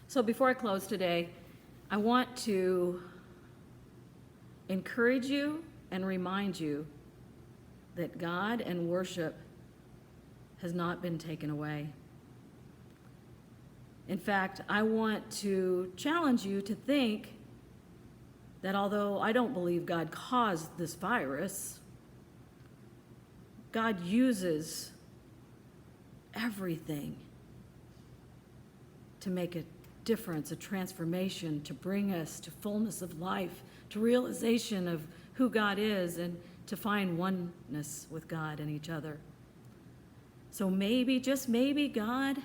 So before I close today, I want to encourage you and remind you that God and worship has not been taken away. In fact, I want to challenge you to think that although I don't believe God caused this virus, God uses everything to make a difference, a transformation, to bring us to fullness of life, to realization of who God is, and to find oneness with God and each other. So maybe, just maybe, God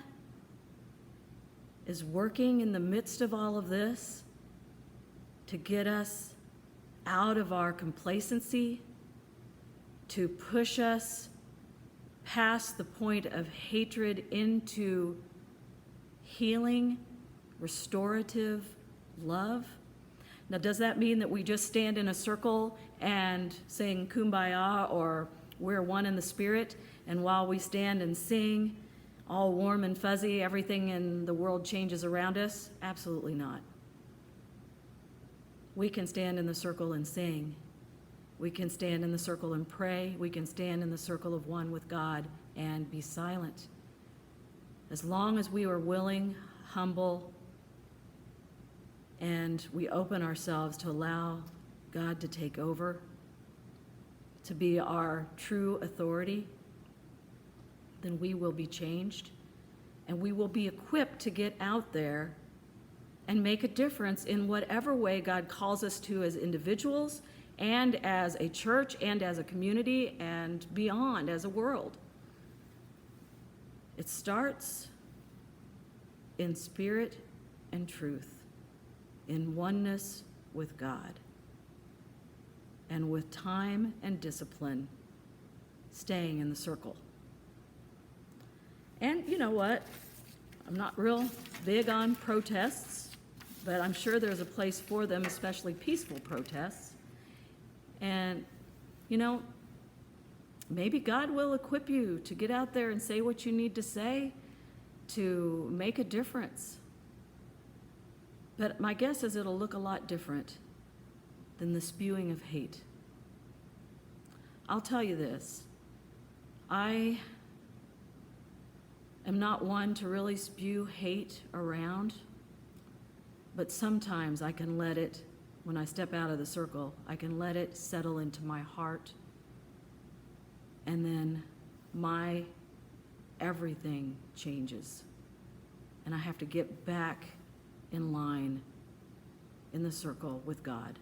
is working in the midst of all of this to get us out of our complacency, to push us past the point of hatred into healing, restorative love. Now, does that mean that we just stand in a circle and sing Kumbaya or we're one in the Spirit, and while we stand and sing, all warm and fuzzy, everything in the world changes around us? Absolutely not. We can stand in the circle and sing. We can stand in the circle and pray. We can stand in the circle of one with God and be silent. As long as we are willing, humble, and we open ourselves to allow God to take over, to be our true authority, then we will be changed, and we will be equipped to get out there and make a difference in whatever way God calls us to as individuals and as a church and as a community and beyond as a world. It starts in spirit and truth, in oneness with God, and with time and discipline, staying in the circle. And you know what? I'm not real big on protests, but I'm sure there's a place for them, especially peaceful protests. And, you know, maybe God will equip you to get out there and say what you need to say to make a difference. But my guess is it'll look a lot different than the spewing of hate. I'll tell you this. I am not one to really spew hate around, but sometimes I can let it, when I step out of the circle, I can let it settle into my heart, and then my everything changes. And I have to get back in line in the circle with God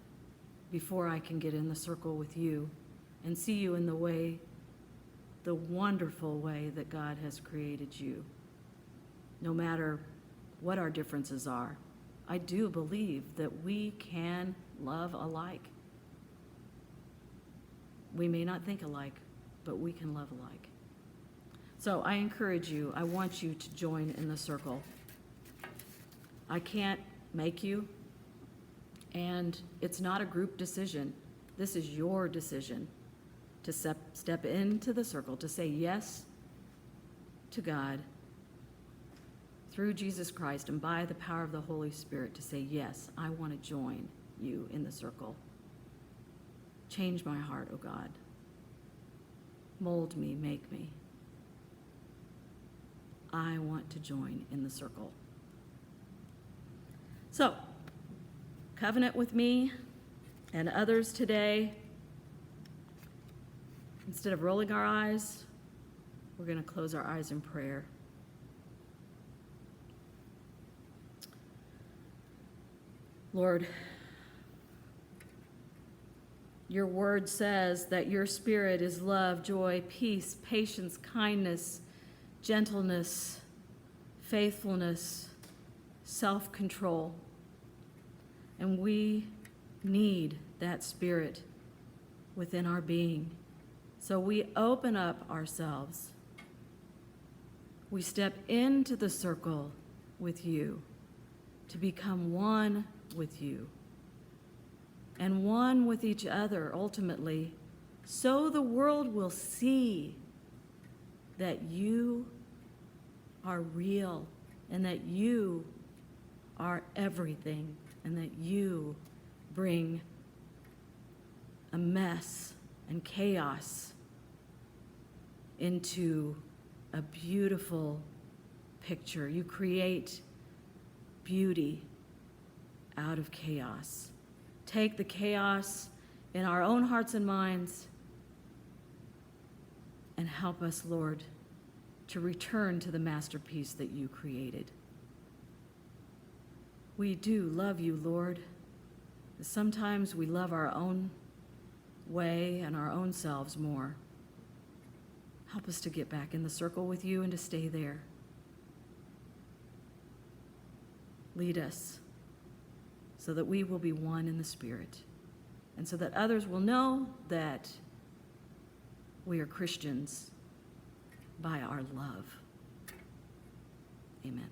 before I can get in the circle with you and see you in the way, the wonderful way that God has created you. No matter what our differences are, I do believe that we can love alike. We may not think alike, but we can love alike. So I encourage you, I want you to join in the circle. I can't make you, and it's not a group decision. This is your decision to step into the circle, to say yes to God through Jesus Christ and by the power of the Holy Spirit, to say, yes, I want to join you in the circle. Change my heart, oh God. Mold me, make me. I want to join in the circle. So, covenant with me and others today. Instead of rolling our eyes, we're going to close our eyes in prayer. Lord, your word says that your spirit is love, joy, peace, patience, kindness, gentleness, faithfulness, self-control. And we need that spirit within our being. So we open up ourselves. We step into the circle with you to become one with you and one with each other ultimately, so the world will see that you are real and that you are everything, and that you bring a mess and chaos into a beautiful picture. You create beauty out of chaos. Take the chaos in our own hearts and minds and help us, Lord, to return to the masterpiece that you created. We do love you, Lord. Sometimes we love our own way and our own selves more. Help us to get back in the circle with you and to stay there. Lead us so that we will be one in the Spirit, and so that others will know that we are Christians by our love. Amen.